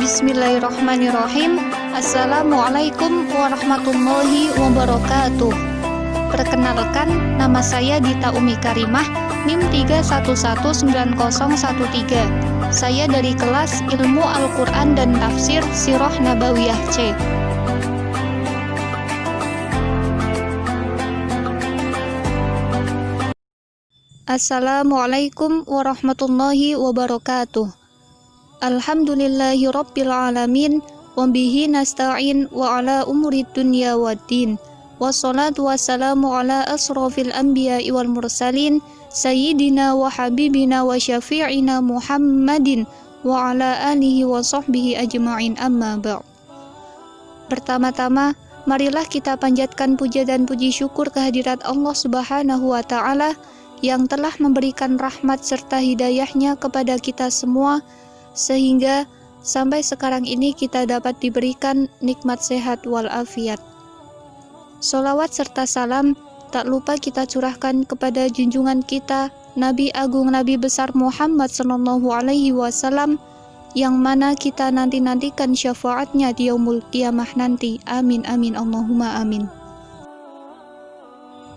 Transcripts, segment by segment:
Bismillahirrahmanirrahim. Assalamualaikum warahmatullahi wabarakatuh. Perkenalkan, nama saya Dita Umi Karimah, NIM 3119013. Saya dari kelas Ilmu Al-Quran dan Tafsir Sirah Nabawiyah C. Assalamualaikum warahmatullahi wabarakatuh. Alhamdulillahi rabbil alamin, wa bihi nasta'in wa ala umuri dunya waddin. Wassalatu wassalamu ala asrafil anbiya'i wal mursalin, sayyidina wa habibina wa syafi'ina Muhammadin wa ala alihi wa sahbihi ajma'in, amma ba'd. Pertama-tama, marilah kita panjatkan puja dan puji syukur kehadirat Allah Subhanahu wa ta'ala yang telah memberikan rahmat serta hidayahnya kepada kita semua, sehingga sampai sekarang ini kita dapat diberikan nikmat sehat walafiat. Sholawat serta salam tak lupa kita curahkan kepada junjungan kita, Nabi Agung Nabi Besar Muhammad SAW, yang mana kita nanti-nantikan syafaatnya di yaumul qiyamah nanti. Amin amin Allahumma amin.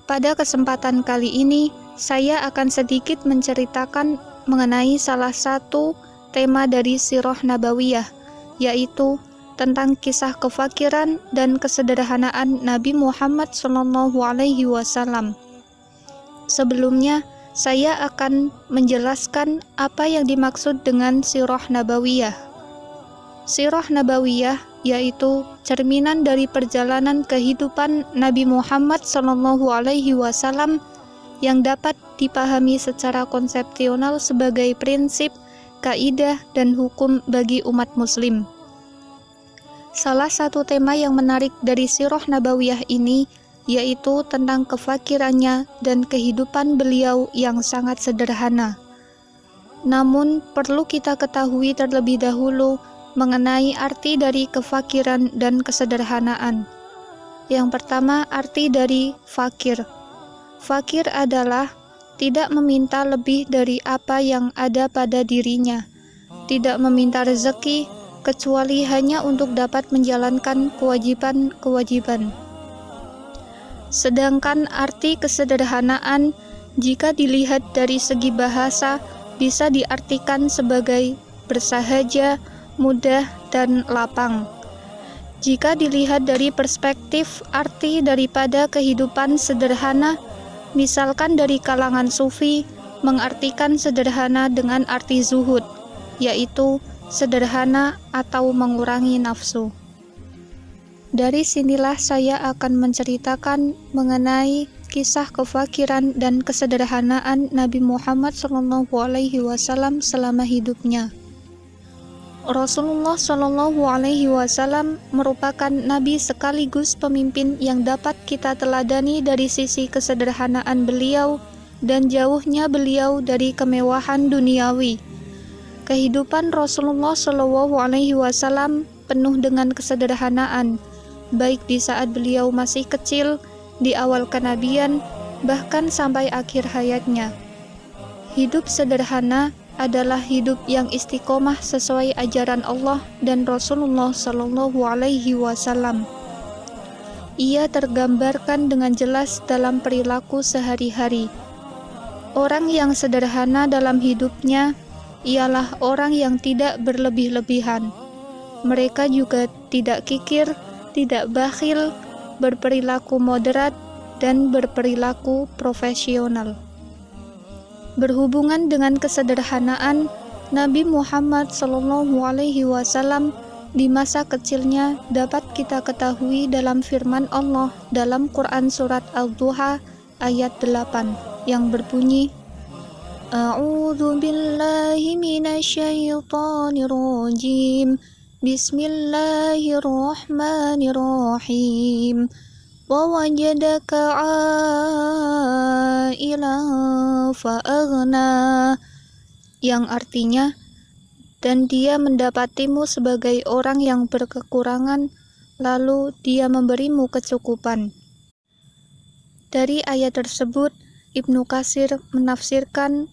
Pada kesempatan kali ini, saya akan sedikit menceritakan mengenai salah satu tema dari Sirah Nabawiyah, yaitu tentang kisah kefakiran dan kesederhanaan Nabi Muhammad SAW. Sebelumnya, saya akan menjelaskan apa yang dimaksud dengan Sirah Nabawiyah. Sirah Nabawiyah yaitu cerminan dari perjalanan kehidupan Nabi Muhammad SAW yang dapat dipahami secara konsepsional sebagai prinsip, kaidah, dan hukum bagi umat muslim. Salah satu tema yang menarik dari Sirah Nabawiyah ini yaitu tentang kefakirannya dan kehidupan beliau yang sangat sederhana. Namun perlu kita ketahui terlebih dahulu mengenai arti dari kefakiran dan kesederhanaan. Yang pertama, arti dari fakir. Fakir adalah tidak meminta lebih dari apa yang ada pada dirinya, tidak meminta rezeki kecuali hanya untuk dapat menjalankan kewajiban-kewajiban. Sedangkan arti kesederhanaan jika dilihat dari segi bahasa bisa diartikan sebagai bersahaja, mudah, dan lapang. Jika dilihat dari perspektif arti daripada kehidupan sederhana, misalkan dari kalangan sufi, mengartikan sederhana dengan arti zuhud, yaitu sederhana atau mengurangi nafsu. Dari sinilah saya akan menceritakan mengenai kisah kefakiran dan kesederhanaan Nabi Muhammad SAW selama hidupnya. Rasulullah SAW merupakan nabi sekaligus pemimpin yang dapat kita teladani dari sisi kesederhanaan beliau dan jauhnya beliau dari kemewahan duniawi. Kehidupan Rasulullah SAW penuh dengan kesederhanaan, baik di saat beliau masih kecil, di awal kenabian, bahkan sampai akhir hayatnya. Hidup sederhana adalah hidup yang istiqomah sesuai ajaran Allah dan Rasulullah SAW. Ia tergambarkan dengan jelas dalam perilaku sehari-hari. Orang yang sederhana dalam hidupnya ialah orang yang tidak berlebih-lebihan. Mereka juga tidak kikir, tidak bakhil, berperilaku moderat, dan berperilaku profesional. Berhubungan dengan kesederhanaan, Nabi Muhammad SAW di masa kecilnya dapat kita ketahui dalam firman Allah dalam Quran Surat Al-Duha ayat 8 yang berbunyi, A'udzu billahi minasyaitonir rajim, Bismillahirrahmanirrahim. Wa wajadaka 'ailan fa'aghna, yang artinya, dan dia mendapatimu sebagai orang yang berkekurangan, lalu dia memberimu kecukupan. Dari ayat tersebut, Ibnu Katsir menafsirkan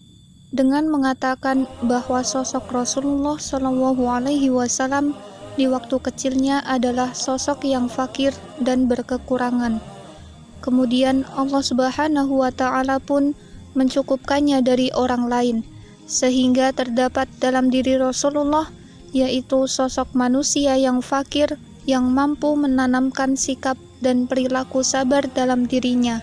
dengan mengatakan bahwa sosok Rasulullah Shallallahu Alaihi Wasallam di waktu kecilnya adalah sosok yang fakir dan berkekurangan. Kemudian Allah Subhanahu wa Ta'ala pun mencukupkannya dari orang lain, sehingga terdapat dalam diri Rasulullah yaitu sosok manusia yang fakir yang mampu menanamkan sikap dan perilaku sabar dalam dirinya,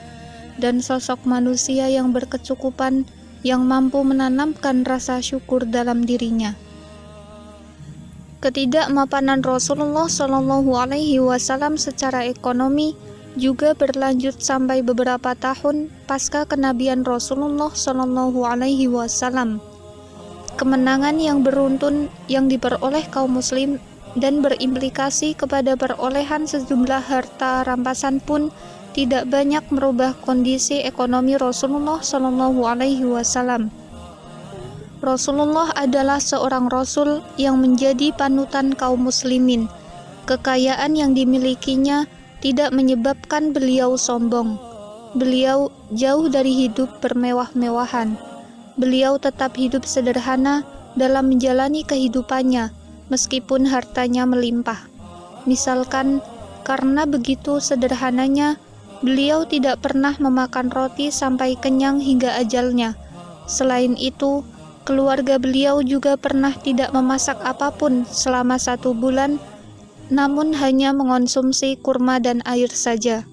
dan sosok manusia yang berkecukupan yang mampu menanamkan rasa syukur dalam dirinya. Ketidakmapanan Rasulullah Shallallahu Alaihi Wasallam secara ekonomi juga berlanjut sampai beberapa tahun pasca kenabian Rasulullah Shallallahu Alaihi Wasallam. Kemenangan yang beruntun yang diperoleh kaum muslim dan berimplikasi kepada perolehan sejumlah harta rampasan pun tidak banyak merubah kondisi ekonomi Rasulullah Shallallahu Alaihi Wasallam. Rasulullah adalah seorang Rasul yang menjadi panutan kaum muslimin. Kekayaan yang dimilikinya tidak menyebabkan beliau sombong. Beliau jauh dari hidup bermewah-mewahan. Beliau tetap hidup sederhana dalam menjalani kehidupannya, meskipun hartanya melimpah. Misalkan, karena begitu sederhananya, beliau tidak pernah memakan roti sampai kenyang hingga ajalnya. Selain itu, keluarga beliau juga pernah tidak memasak apapun selama 1 bulan, namun hanya mengonsumsi kurma dan air saja.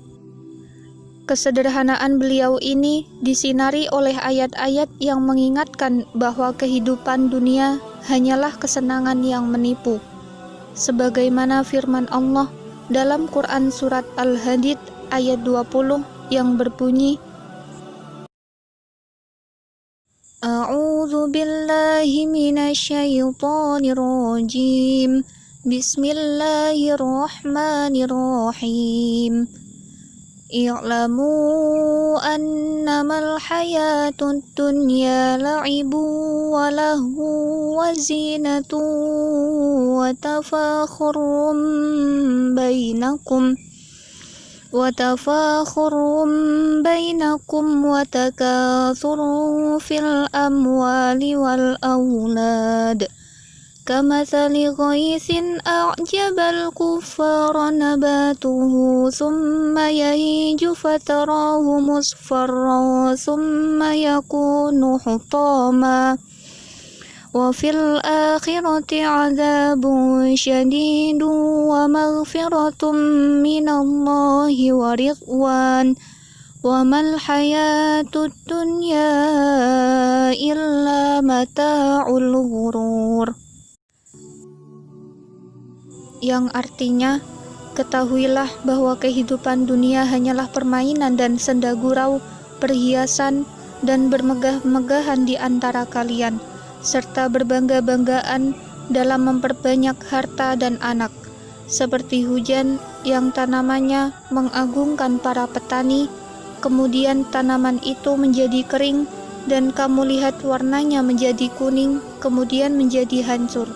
Kesederhanaan beliau ini disinari oleh ayat-ayat yang mengingatkan bahwa kehidupan dunia hanyalah kesenangan yang menipu. Sebagaimana firman Allah dalam Quran Surat Al-Hadid ayat 20 yang berbunyi, A'udzu billahi minasyaitonir rajim. Bismillahirrahmanirrahim. I'lamu annamal hayatud dunya la'ibu wa lahu wa zinatu wa tafakhurum bainakum wa takathurun fil amwali wal awlad kamathali ghaythin a'jabal kuffara nabatuhu thumma yahiju fatarahu musfarran thumma yakunu hutama wa fil akhirati 'adzabun syadidun wa maghfiratun minallahi wa ridwan wa mal hayatud dunya illa mata'ul ghurur. Yang artinya, ketahuilah bahwa kehidupan dunia hanyalah permainan dan senda gurau, perhiasan, dan bermegah-megahan di antara kalian, serta berbangga-banggaan dalam memperbanyak harta dan anak, seperti hujan yang tanamannya mengagungkan para petani, kemudian tanaman itu menjadi kering, dan kamu lihat warnanya menjadi kuning, kemudian menjadi hancur.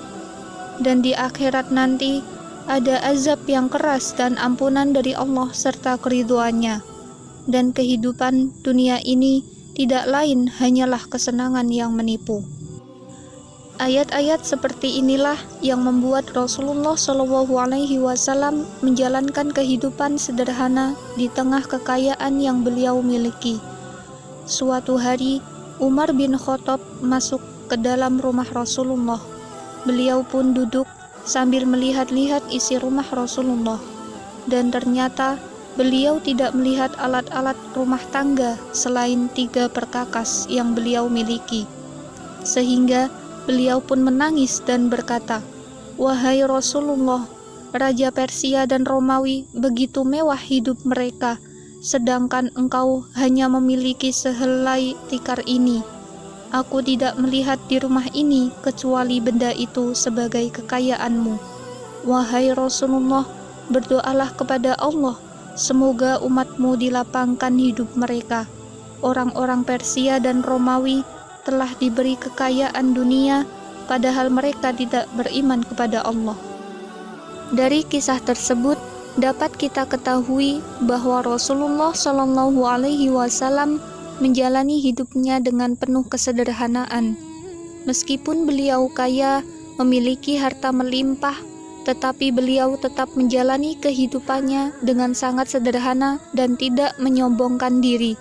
Dan di akhirat nanti, ada azab yang keras dan ampunan dari Allah serta keridhoannya. Dan kehidupan dunia ini tidak lain hanyalah kesenangan yang menipu. Ayat-ayat seperti inilah yang membuat Rasulullah Shallallahu Alaihi Wasallam menjalankan kehidupan sederhana di tengah kekayaan yang beliau miliki. Suatu hari, Umar bin Khattab masuk ke dalam rumah Rasulullah. Beliau pun duduk sambil melihat-lihat isi rumah Rasulullah, dan ternyata beliau tidak melihat alat-alat rumah tangga selain 3 perkakas yang beliau miliki. Sehingga beliau pun menangis dan berkata, "Wahai Rasulullah, Raja Persia dan Romawi begitu mewah hidup mereka, sedangkan engkau hanya memiliki sehelai tikar ini. Aku tidak melihat di rumah ini kecuali benda itu sebagai kekayaanmu. Wahai Rasulullah, berdoalah kepada Allah, semoga umatmu dilapangkan hidup mereka. Orang-orang Persia dan Romawi telah diberi kekayaan dunia, padahal mereka tidak beriman kepada Allah." Dari kisah tersebut dapat kita ketahui bahwa Rasulullah Shallallahu Alaihi Wasallam menjalani hidupnya dengan penuh kesederhanaan. Meskipun beliau kaya, memiliki harta melimpah, tetapi beliau tetap menjalani kehidupannya dengan sangat sederhana dan tidak menyombongkan diri.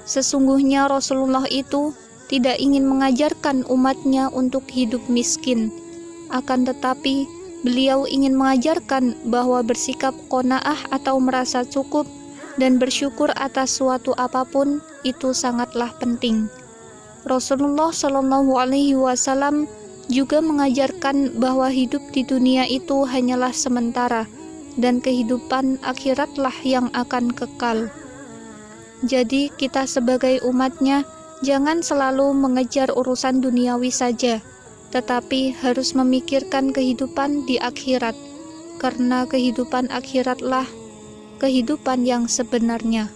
Sesungguhnya Rasulullah itu tidak ingin mengajarkan umatnya untuk hidup miskin. Akan tetapi, beliau ingin mengajarkan bahwa bersikap qanaah atau merasa cukup dan bersyukur atas suatu apapun itu sangatlah penting. Rasulullah Shallallahu Alaihi Wasallam juga mengajarkan bahwa hidup di dunia itu hanyalah sementara dan kehidupan akhiratlah yang akan kekal. Jadi kita sebagai umatnya jangan selalu mengejar urusan duniawi saja, tetapi harus memikirkan kehidupan di akhirat, karena kehidupan akhiratlah kehidupan yang sebenarnya.